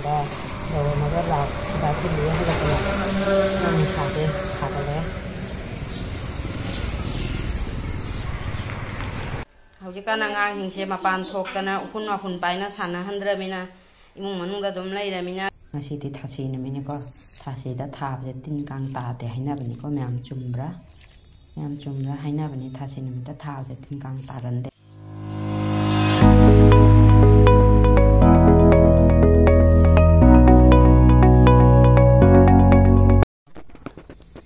ꯊꯥꯡꯕ ꯇꯧꯔꯝꯃꯒ ꯁꯤꯗ ꯊꯤꯜꯂꯨꯔ ꯍꯜꯂꯛꯄꯗ ꯅꯨꯡꯁꯥꯁꯦ ꯁꯥꯒꯠꯂꯦ ꯍꯧꯖꯤꯛꯀꯥꯟ ꯑꯉꯥꯡꯁꯤꯡꯁꯦ ꯃꯄꯥꯟ ꯊꯣꯛꯇꯅ ꯎꯐꯨꯟ ꯋꯥꯐꯨꯟ ꯄꯥꯏꯅ ꯁꯥꯟꯅꯍꯟꯗ꯭ꯔꯕꯅꯤꯅ ꯏꯃꯨꯡ ꯃꯅꯨꯡꯗ ꯑꯗꯨꯝ ꯂꯩꯔꯕꯅꯤꯅ ꯉꯁꯤꯗꯤ ꯊꯥꯁꯤ ꯅꯨꯃꯤꯠꯅꯤꯀꯣ ꯊꯥꯁꯤꯗ ꯊꯥꯕꯁꯦ ꯇꯤꯟ ꯀꯥꯡ ꯇꯥꯗꯦ ꯍꯥꯏꯅꯕꯅꯤꯀꯣ ꯃꯌꯥꯝ ꯆꯨꯝꯕ꯭ꯔꯥ ꯍꯥꯏꯅꯕꯅꯤ ꯊꯥꯁꯤ ꯅꯨꯃꯤꯠꯇ ꯊꯥꯕꯁꯦ ꯇꯤꯟ ꯀꯥꯡ ꯇꯥꯒꯟꯗꯦ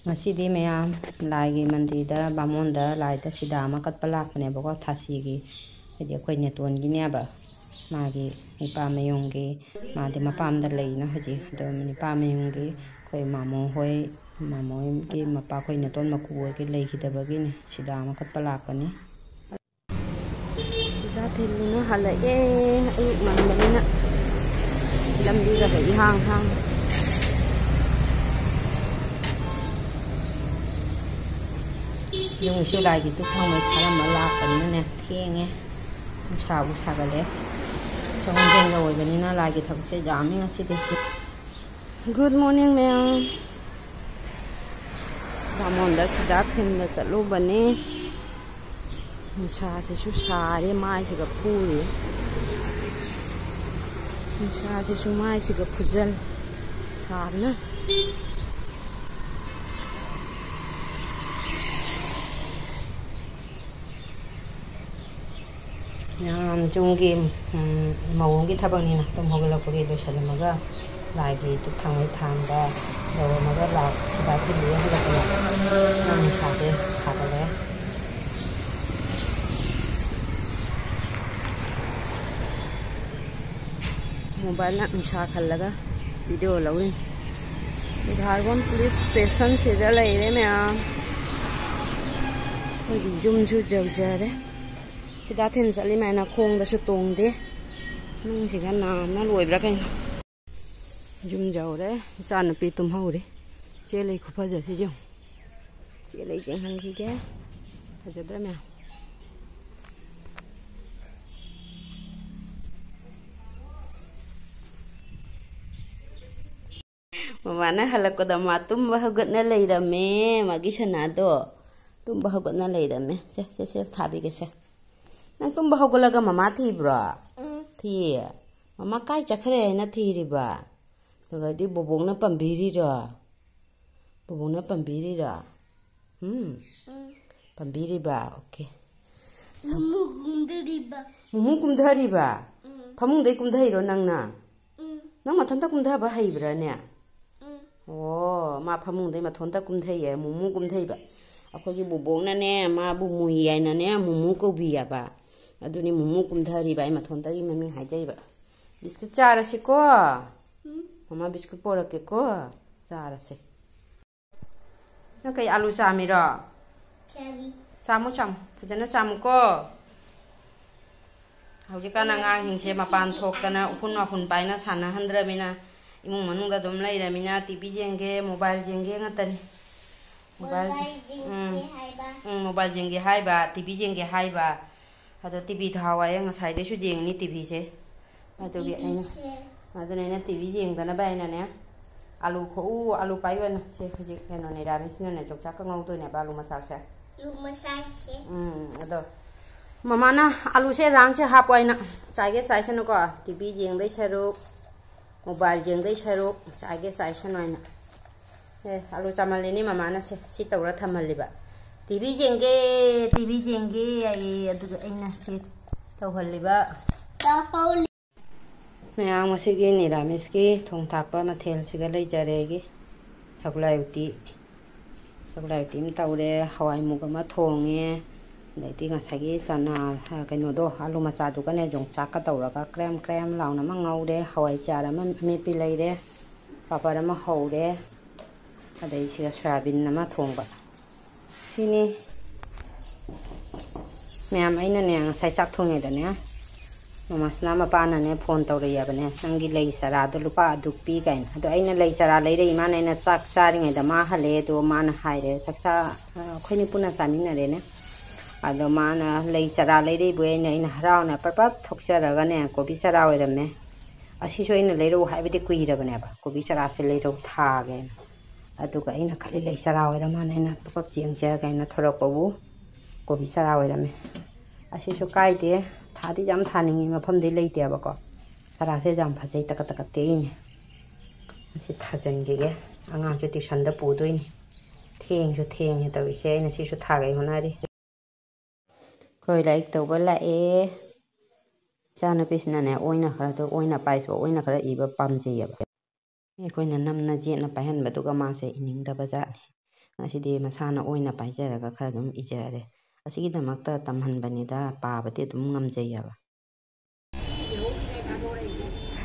ꯉꯁꯤꯗꯤ ꯃꯌꯥꯝ ꯂꯥꯏꯒꯤ ꯃꯟꯗꯤꯔꯗ ꯕꯥꯃꯣꯟꯗ ꯂꯥꯏꯗ ꯁꯤꯗꯥ ꯑꯃ ꯀꯠꯄ ꯂꯥꯛꯄꯅꯦꯕꯀꯣ ꯊꯥꯁꯤꯒꯤ ꯍꯥꯏꯗꯤ ꯑꯩꯈꯣꯏ ꯅꯦꯇꯣꯟꯒꯤꯅꯦꯕ ꯃꯥꯒꯤ ꯅꯤꯄꯥꯃꯌꯨꯝꯒꯤ ꯃꯥꯗꯤ ꯃꯄꯥꯝꯗ ꯂꯩꯅ ꯍꯧꯖꯤꯛ ꯑꯗꯣ ꯅꯤꯄꯥꯃꯌꯨꯝꯒꯤ ꯑꯩꯈꯣꯏ ꯃꯥꯃꯣꯍꯣꯏꯒꯤ ꯃꯄꯥ ꯑꯩꯈꯣꯏ ꯅꯦꯇꯣꯟ ꯃꯀꯨ ꯍꯣꯏꯒꯤ ꯂꯩꯈꯤꯗꯕꯒꯤꯅꯦ ꯁꯤꯗꯥ ꯑꯃ ꯀꯠꯄ ꯂꯥꯛꯄꯅꯤ ꯁꯤꯗꯥ ꯊꯤꯜꯂꯨꯅ ꯍꯜꯂꯛꯑꯦ ꯑꯌꯨꯛ ꯉꯟꯕꯅꯤꯅ ꯂꯝꯕꯤꯒꯗ ꯏꯍꯥꯡ ꯍꯥꯡ ꯌꯨꯝꯒꯤꯁꯨ ꯂꯥꯏꯒꯤ ꯗꯨꯛ ꯊꯥꯎꯃꯩ ꯊꯥꯔꯝꯃ ꯂꯥꯛꯄꯅꯤꯅꯅꯦ ꯊꯦꯡꯉꯦ ꯅꯨꯡꯁꯥꯕꯨ ꯁꯥꯒꯠꯂꯦ ꯁꯒꯣꯜꯁꯦꯟꯒ ꯑꯣꯏꯕꯅꯤꯅ ꯂꯥꯏꯒꯤ ꯊꯕꯛꯁꯦ ꯌꯥꯝꯃꯤ ꯉꯁꯤꯗꯤ ꯒꯨꯗ ꯃꯣꯔꯅꯤꯡ ꯃꯌꯥꯝ ꯕꯥꯃꯣꯟꯗ ꯁꯤꯗꯥ ꯊꯤꯟꯕ ꯆꯠꯂꯨꯕꯅꯤ ꯅꯨꯡꯁꯥꯁꯤꯁꯨ ꯁꯥꯔꯦ ꯃꯥꯏꯁꯤꯒ ꯐꯨꯔꯤ ꯅꯨꯡꯁꯥꯁꯤꯁꯨ ꯃꯥꯏꯁꯤꯒ ꯐꯨꯖꯜ ꯁꯥꯕꯅ ꯌꯥꯝ ꯌꯨꯝꯒꯤ ꯃꯑꯣꯡꯒꯤ ꯊꯕꯛꯅꯤꯅ ꯇꯨꯝ ꯍꯧꯒꯠꯂꯛꯄꯒꯤ ꯂꯣꯏꯁꯤꯜꯂꯝꯃꯒ ꯂꯥꯏꯒꯤ ꯗꯨꯛ ꯊꯥꯡꯃꯩ ꯊꯥꯟꯕ ꯇꯧꯔꯝꯃꯒ ꯁꯤꯗ ꯊꯤꯜꯂꯨꯔ ꯍꯜꯂꯛꯄꯗ ꯅꯨꯡꯁꯥꯁꯦ ꯁꯥꯒꯠꯂꯦ ꯃꯣꯕꯥꯏꯜꯅ ꯅꯨꯡꯁꯥ ꯈꯜꯂꯒ ꯚꯤꯗꯤꯑꯣ ꯂꯧꯔꯤ ꯙꯥꯔꯒꯣꯟ ꯄꯨꯂꯤꯁ ꯁ꯭ꯇꯦꯁꯟꯁꯤꯗ ꯂꯩꯔꯦ ꯃꯌꯥꯝ ꯑꯩꯈꯣꯏꯒꯤ ꯌꯨꯝꯁꯨ ꯌꯧꯖꯔꯦ ꯁꯤꯗꯥ ꯊꯤꯟ ꯆꯠꯂꯤꯃꯥꯏꯅ ꯈꯣꯡꯗꯁꯨ ꯇꯣꯡꯗꯦ ꯅꯨꯡꯁꯤꯒ ꯅꯥꯝꯅ ꯂꯣꯏꯕ꯭ꯔꯥ ꯀꯩꯅꯣ ꯌꯨꯝ ꯌꯧꯔꯦ ꯏꯆꯥꯅꯨꯄꯤ ꯇꯨꯝꯍꯧꯔꯤ ꯆꯦꯜꯂꯩ ꯈꯨꯐꯖꯁꯤ ꯌꯦꯡꯉꯨ ꯆꯦꯜꯂꯩ ꯌꯦꯡꯍꯟꯈꯤꯒꯦ ꯐꯖꯗ꯭ꯔꯥ ꯃꯌꯥꯝ ꯃꯃꯥꯅ ꯍꯜꯂꯛꯄꯗ ꯃꯥ ꯇꯨꯝꯕ ꯍꯧꯒꯠꯅ ꯂꯩꯔꯝꯃꯦ ꯃꯥꯒꯤ ꯁꯅꯥꯗꯣ ꯇꯨꯝꯕ ꯍꯧꯒꯠꯅ ꯂꯩꯔꯝꯃꯦ ꯁꯦ ꯊꯥꯕꯤꯒꯦꯁꯦ ꯅꯪ ꯇꯨꯝꯕ ꯍꯧꯒꯠꯂꯒ ꯃꯃꯥ ꯊꯤꯕ꯭ꯔꯣ ꯊꯤꯌꯦ ꯃꯃꯥ ꯀꯥꯏ ꯆꯠꯈ꯭ꯔꯦ ꯍꯥꯏꯅ ꯊꯤꯔꯤꯕ ꯑꯗꯨꯒꯗꯤ ꯕꯣꯕꯣꯛꯅ ꯄꯝꯕꯤꯔꯤꯔꯣ ꯄꯝꯕꯤꯔꯤꯕ ꯑꯣꯀꯦ ꯃꯨꯃꯨ ꯀꯨꯝꯊꯔꯤꯕ ꯐꯃꯨꯡꯗꯩ ꯀꯨꯝꯊꯩꯔꯣ ꯅꯪ ꯃꯊꯟꯇ ꯀꯨꯝꯊꯕ ꯍꯩꯕ꯭ꯔꯥꯅꯦ ꯑꯣ ꯃꯥ ꯐꯃꯨꯡꯗꯩ ꯃꯊꯟꯇ ꯀꯨꯝꯊꯩꯌꯦ ꯃꯨꯃꯨ ꯀꯨꯝꯊꯩꯕ ꯑꯩꯈꯣꯏꯒꯤ ꯕꯣꯕꯣꯛꯅꯅꯦ ꯃꯥꯕꯨ ꯃꯨꯏ ꯍꯥꯏꯅꯅꯦ ꯃꯨꯃꯨ ꯀꯧꯕꯤꯌꯦꯕ ꯑꯗꯨꯅꯤ ꯃꯨꯃꯨ ꯀꯨꯝꯊꯔꯤꯕ ꯑꯩ ꯃꯊꯟꯇꯒꯤ ꯃꯃꯤꯡ ꯍꯥꯏꯖꯩꯕ ꯕꯤꯁꯀꯤꯠ ꯆꯥꯔꯁꯤꯀꯣ ꯃꯃꯥ ꯕꯤꯁꯀꯤꯠ ꯄꯣꯔꯛꯀꯦꯀꯣ ꯆꯥꯔꯁꯤ ꯅꯪ ꯀꯩ ꯑꯂꯨ ꯆꯥꯃꯤꯔꯣ ꯆꯥꯃꯨ ꯐꯖꯅ ꯆꯥꯃꯨꯀꯣ ꯍꯧꯖꯤꯛꯀꯥꯟ ꯑꯉꯥꯡꯁꯤꯡꯁꯦ ꯃꯄꯥꯟ ꯊꯣꯛꯇꯅ ꯎꯐꯨꯟ ꯋꯥꯐꯨꯟ ꯄꯥꯏꯅ ꯁꯥꯟꯅꯍꯟꯗ꯭ꯔꯕꯅꯤ나 이몽 만ung다 좀 레이라미나 TV 쟁게 모바일 쟁게 같더니 모바일 쟁게 하이바 TV 쟁게 하이바 하도 TV 다와야 ng사이데슈 쟁니 TV세 아도기 아도네나 TV 쟁다나 바이나네 알루 코 알루 파이와나 세 그지 에노네 라미스네 쪽자까 ngautoine balu masakse ado mamana alu se rangse hapwaina chaige saisanu ko TV jengdai saruk mobile जेंगदई सरुक चागे चाइसनोइना आलू चामलेनी मामाना से तौरा थमलिबा टीवी जेंगे आई अदुगा अइना से तौहलिबा मयाम मसिगी निरामिसकी थोंग थाकपा मथेल सिगा लेजरेगी सगलायुती म तौरे हवाई मुग मा थोंगे दैती ngसागी चना कइनोदो आलू मचादुगने जोंचाका तौरगा क्रेम लाउना मा ngaude hawai chara ma mepi leire papara ma haude adai siga soyabin ma thongba sini ma'am असाई चाक थोंगेदने ममासना मपाना ने फोन तौरयबने नंगी लई चरा दो लुपा दुक पी गाइन अदो अइना लई चरा लेरे इमान अइना चाक चारिङैदा मा हले दो माना हाइरे चाकसा खैनि पुना चामिनरे ने अदो माना लई चरा लेरे बुइना अइना हराउना परपप थोक्चरगने कोबी चरा ओइरमे ꯑꯁꯤꯁꯨ ꯑꯩꯅ ꯂꯩꯔꯧ ꯍꯥꯏꯕꯗꯤ ꯀꯨꯏꯔꯕꯅꯦꯕ ꯀꯣꯕꯤ ꯆꯔꯥꯁꯦ ꯂꯩꯔꯧ ꯊꯥꯒꯦꯅ ꯑꯗꯨꯒ ꯑꯩꯅ ꯈꯜꯂꯤ ꯂꯩ ꯆꯔꯥ ꯑꯣꯏꯔꯃꯥꯜꯂꯦ ꯍꯥꯏꯅ ꯄꯨꯀꯞ ꯆꯦꯡꯖꯒꯦꯅ ꯊꯣꯔꯛꯄꯕꯨ ꯀꯣꯕꯤ ꯆꯔꯥ ꯑꯣꯏꯔꯝꯃꯦ ꯑꯁꯤꯁꯨ ꯀꯥꯏꯗꯦ ꯊꯥꯗꯤ ꯌꯥꯝ ꯊꯥꯅꯤꯡꯉꯤ ꯃꯐꯝꯗꯤ ꯂꯩꯇꯦꯕꯀꯣ ꯆꯔꯥꯁꯦ ꯌꯥꯝ ꯐꯖꯩ ꯇꯀꯠ ꯇꯀꯠ ꯇꯦꯛꯏꯅꯦ ꯑꯁꯤ ꯊꯥꯖꯤꯟꯈꯤꯒꯦ ꯑꯉꯥꯡꯁꯨ ꯇ꯭ꯌꯨꯁꯟꯗ ꯄꯨꯗꯣꯏꯅꯤ ꯊꯦꯡꯁꯨ ꯊꯦꯡꯉꯦ ꯇꯧꯔꯤꯁꯦ ꯑꯩꯅ ꯁꯤꯁꯨ ꯊꯥꯒꯦ ꯍꯣꯠꯅꯔꯤ ꯑꯩꯈꯣꯏ ꯂꯥꯏꯔꯤꯛ ꯇꯧꯕ ꯂꯥꯛꯑꯦ ꯏꯆꯥꯅꯨꯄꯤꯁꯤꯅꯅꯦ ꯑꯣꯏꯅ ꯄꯥꯏꯁꯨ ꯑꯣꯏꯅ ꯈꯔ ꯏꯕ ꯄꯥꯝꯖꯩꯑꯕ ꯑꯩꯈꯣꯏꯅ ꯅꯝꯅ ꯖꯦꯠꯅ ꯄꯥꯏꯍꯟꯕꯗꯨꯒ ꯃꯥꯁꯦ ꯏꯅꯤꯡꯗꯕ ꯖꯥꯠꯅꯤ ꯉꯁꯤꯗꯤ ꯃꯁꯥꯅ ꯑꯣꯏꯅ ꯄꯥꯏꯖꯔꯒ ꯈꯔ ꯑꯗꯨꯝ ꯏꯖꯔꯦ ꯑꯁꯤꯒꯤꯗꯃꯛꯇ ꯇꯝꯍꯟꯕꯅꯤꯗ ꯄꯥꯕꯗꯤ ꯑꯗꯨꯝ ꯉꯝꯖꯩꯑꯕ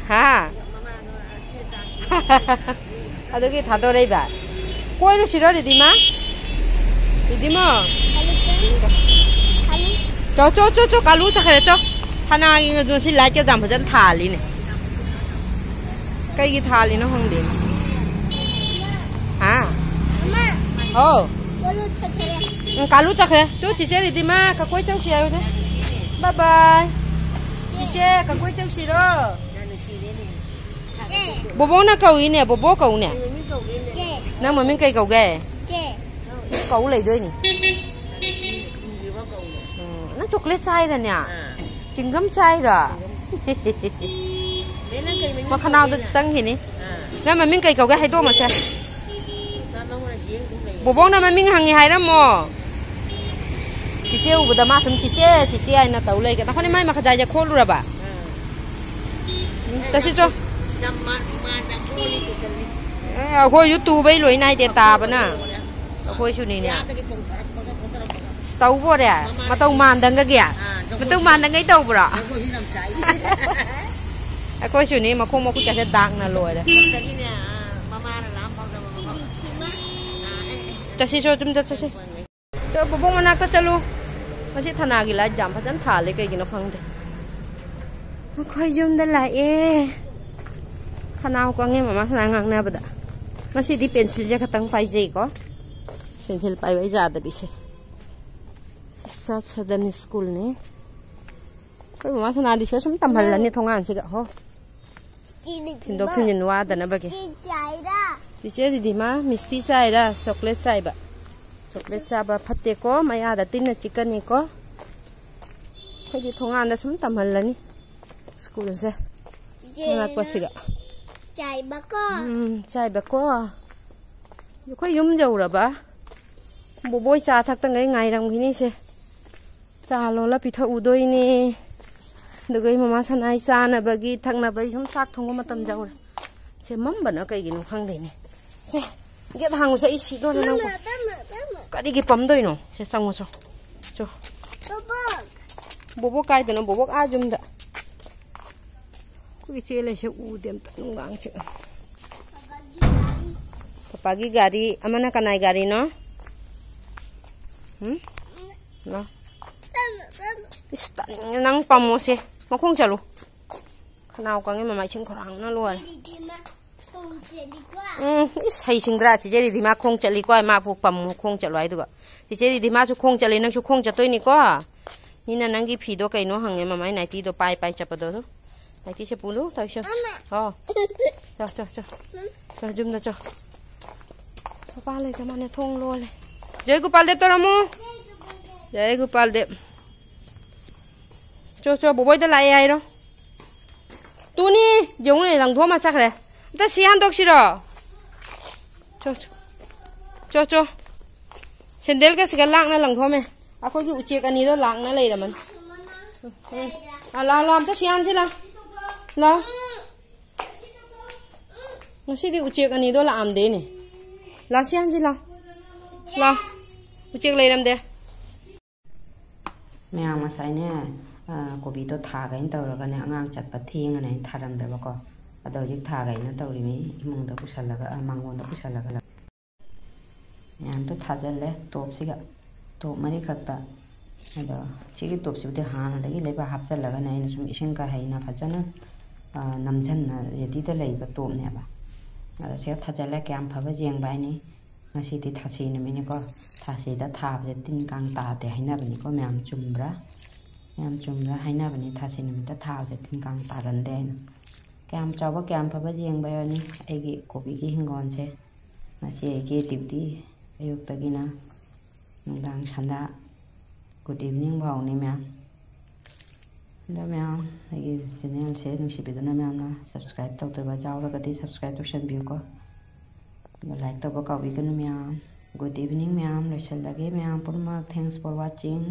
ꯍꯥ ꯑꯗꯨꯒꯤ ꯊꯥꯗꯣꯔꯛꯏꯕ ꯀꯣꯏꯔꯨꯁꯤꯔꯣ ꯔꯤꯗꯤꯃꯥ ꯔꯤꯗꯤꯃꯥ ꯆꯣ ꯀꯥꯂꯨ ꯆꯠꯈ꯭ꯔꯦ ꯆꯣ ꯊꯅꯥꯒꯤ ꯉꯁꯤ ꯂꯥꯏꯠꯀ ꯌꯥꯝ ꯐꯖꯅ ꯊꯥꯜꯂꯤꯅꯦ ꯀꯩꯒꯤ ꯊꯥꯜꯂꯤꯅꯣ ꯈꯪꯗꯦ ꯍꯥ ꯑꯧ ꯀꯥꯂꯨ ꯆꯠꯈ꯭ꯔꯦ ꯇꯨ ꯆꯤꯆꯦ ꯔꯤꯗꯤꯃꯥ ꯀꯀꯣꯏ ꯆꯧꯁꯤ ꯍꯥꯏꯌꯨꯅꯦ ꯕꯥꯏ ꯕꯥꯏ ꯆꯤꯆꯦ ꯀꯀꯣꯏ ꯆꯧꯁꯤꯔꯣ ꯕꯣꯕꯣꯛꯅ ꯀꯧꯏꯅꯦ ꯕꯣꯕꯣꯛ ꯀꯧꯅꯦ ꯅꯪ ꯃꯃꯤꯡ ꯀꯩ ꯀꯧꯒꯦ ꯀꯧ ꯂꯩꯗꯣꯏꯅꯤ ꯅꯪ ꯆꯣꯀ꯭ꯂꯦꯠ ꯆꯥꯏꯔꯅꯦ ꯆꯤꯡꯒꯝ ꯆꯥꯏꯔꯣ ꯃꯈꯅꯥꯎꯗ ꯆꯪꯈꯤꯅꯤ ꯅꯪ ꯃꯃꯤꯡ ꯀꯩ ꯀꯧꯒꯦ ꯍꯥꯏꯗꯣꯛꯑꯝꯃꯁꯦ ꯕꯣꯕꯣꯛꯅ ꯃꯃꯤꯡ ꯍꯪꯉꯤ ꯍꯥꯏꯔꯝꯃꯣ ꯆꯤꯆꯦ ꯎꯕꯗ ꯃꯥ ꯁꯨꯝ ꯆꯤꯆꯦ ꯆꯤꯆꯦ ꯍꯥꯏꯅ ꯇꯧ ꯂꯩꯒꯦ ꯅꯈꯣꯏꯅ ꯃꯥꯏ ꯃꯈꯗꯥꯏꯁꯦ ꯈꯣꯠꯂꯨꯔꯕ ꯆꯠꯁꯤ ꯆꯣ ꯑꯩꯈꯣꯏꯁꯨ ꯇꯨꯕꯩ ꯂꯣꯏ ꯅꯥꯏꯗꯦ ꯇꯥꯕꯅ ꯑꯩꯈꯣꯏꯁꯨꯅꯤꯅꯦ ꯇꯧꯕꯣꯔꯦ ꯃꯇꯧ ꯃꯥꯟꯗꯪꯒꯒꯤ ꯃꯇꯧ ꯃꯥꯟꯗꯪꯒꯩ ꯇꯧꯕ꯭ꯔꯣ ꯑꯩꯈꯣꯏꯁꯨꯅꯤ ꯃꯈꯣꯡ ꯃꯈꯨꯠꯀꯁꯦ ꯗꯥꯛꯅ ꯂꯣꯏꯔꯦ ꯆꯠꯁꯤ ꯆꯣ ꯆꯨꯝ ꯆꯠꯁꯤ ꯆꯣ ꯕꯣꯕꯣꯛ ꯃꯅꯥꯛꯇ ꯆꯠꯂꯨ ꯃꯁꯤ ꯊꯅꯥꯒꯤ ꯂꯥꯏꯠ ꯌꯥꯝ ꯐꯖꯅ ꯊꯥꯜꯂꯦ ꯀꯩꯒꯤꯅꯣ ꯈꯪꯗꯦ ꯑꯩꯈꯣꯏ ꯌꯨꯝꯗ ꯂꯥꯛꯑꯦ ꯈꯅꯥꯎ ꯀꯪꯉꯦ ꯃꯃꯥ ꯁꯅꯥ ꯉꯥꯡꯅꯕꯗ ꯉꯁꯤꯗꯤ ꯄꯦꯟꯁꯤꯜꯁꯦ ꯈꯛꯇꯪ ꯄꯥꯏꯖꯩꯀꯣ ꯄꯦꯟꯁꯤꯜ ꯄꯥꯏꯕ ꯌꯥꯗꯕꯤꯁꯦ ꯁꯗꯟ ꯁ꯭ꯀꯨꯜꯅꯤ ꯑꯩꯈꯣꯏ ꯃꯃꯥ ꯁꯅꯥꯗꯤꯁꯦ ꯁꯨꯝ ꯇꯝꯍꯜꯂꯅꯤ ꯊꯣꯡꯒꯥꯟꯁꯤꯒ ꯍꯣ ꯊꯤꯟꯗꯣꯛ ꯊꯤꯟꯖꯤꯟ ꯋꯥꯗꯅꯕꯒꯤ ꯆꯤꯆꯦ ꯔꯤꯗꯤꯃꯥ ꯃꯤꯁꯇꯤ ꯆꯥꯏꯔꯥ ꯆꯣꯀ꯭ꯂꯦꯠ ꯆꯥꯏꯕ ꯆꯣꯀ꯭ꯂꯦꯠ ꯆꯥꯕ ꯐꯠꯇꯦꯀꯣ ꯃꯌꯥꯗ ꯇꯤꯟꯅ ꯆꯤꯛꯀꯅꯤꯀꯣ ꯑꯩꯈꯣꯏꯗꯤ ꯊꯣꯡꯒꯥꯟꯗ ꯁꯨꯝ ꯇꯝꯍꯜꯂꯅꯤ 스쿨에서 나빠시가 짧아고 거의 염자우라봐 뭐 보이 차 탁던 게 nga이랑 기니세 차 로라 비타 우도이니 너희 마마 사나이 싸나버기 탁나버기 좀 싹 통고 마땀 자우라 제 맘바나 그이기는 황대네 세 이게 방우서 이 시도는 하고 까리기 범도이노 제 쌍무서 저 보복 가이드는 보복 아줌다 그게 제일에서 우뎀 따는 강지 pagi gari amana kanai gari no no istan nang pamose makong chalo kanau kangi mama ching khorang na lo is hai singdra chi jeri dima khong chali ko ma pu pam khong chalo ai duga chi jeri dima su khong chali nang su khong chatoi ni ko nina nangi phi do kai no hange mama nai ti do pai pai chapado do nai ti se pulu ta sha ho cha cha cha cha jum da cha Gopal le zamane thong lo le Jai Gopal Dev toramu Jai Gopal Dev cho boboi da lai ai ro tu ni jong ne lang tho ma sak re ta si han dok si ro cho sendel ka sigal lak na lang tho me akoi ki uchek ani do lak na lei ra man la ta si han si la ngasi di uchek ani do la am de ne la sian ji la uchek leiram de mya ma sai ne kobi to tha ga in taw ga ne angang chat pa thing ne tharam de ba ko ado ji tha ga in taw ri mi imung da kusal ga mangon da kusal ga yan to tha jal le top si ga top mari khatta ado chi gi top si de han da gi le ba hap sal ga ne in sum ising ka hai na phajana namjan na yedi da lei ba top ne ba ada se tha jal le kyam pha ba jeng bai ni ngasi ti tha si ne mi ne ko tha si da tha je tin kang ta te hai na ba ni ko myam chumbra haina bani tha si ne mi ta tha je tin kang ta ran de ꯀꯌꯥꯝ ꯆꯥꯎꯕ ꯀꯌꯥꯝ ꯐꯕ ꯌꯦꯡꯕ ꯌꯥꯅꯤ ꯑꯩꯒꯤ ꯀꯣꯕꯤꯒꯤ ꯍꯤꯡꯒꯣꯜꯁꯦ ꯉꯁꯤ ꯑꯩꯒꯤ duty ꯑꯌꯨꯛꯇꯒꯤꯅ ꯅꯨꯡꯗꯥꯡ ꯁꯟꯗꯥ ꯒꯨꯗ ꯏꯚꯤꯅꯤꯡ ꯐꯥꯎꯅꯤ ꯃꯌꯥꯝ ꯑꯗꯣ ꯃꯌꯥꯝ ꯑꯩꯒꯤ ꯆꯦꯅꯦꯜꯁꯦ ꯅꯨꯡꯁꯤꯕꯤꯗꯨꯅ ꯃꯌꯥꯝꯅ ꯁꯕꯁꯀ꯭ꯔꯥꯏꯕ ꯇꯧꯗꯕ ꯌꯥꯎꯔꯒꯗꯤ ꯁꯕꯁꯀ꯭ꯔꯥꯏꯕ ꯇꯧꯁꯟꯕꯤꯌꯨꯀꯣ ꯑꯗꯣ ꯂꯥꯏꯛ ꯇꯧꯕ ꯀꯥꯎꯕꯤꯒꯅꯨ ꯃꯌꯥꯝ ꯒꯨꯗ ꯏꯚꯤꯅꯤꯡ ꯃꯌꯥꯝ ꯂꯣꯏꯁꯤꯜꯂꯒꯦ ꯃꯌꯥꯝ ꯄꯨꯝꯅꯃꯛ ꯊꯦꯡꯛꯁ ꯐꯣꯔ ꯋꯥꯆꯤꯡ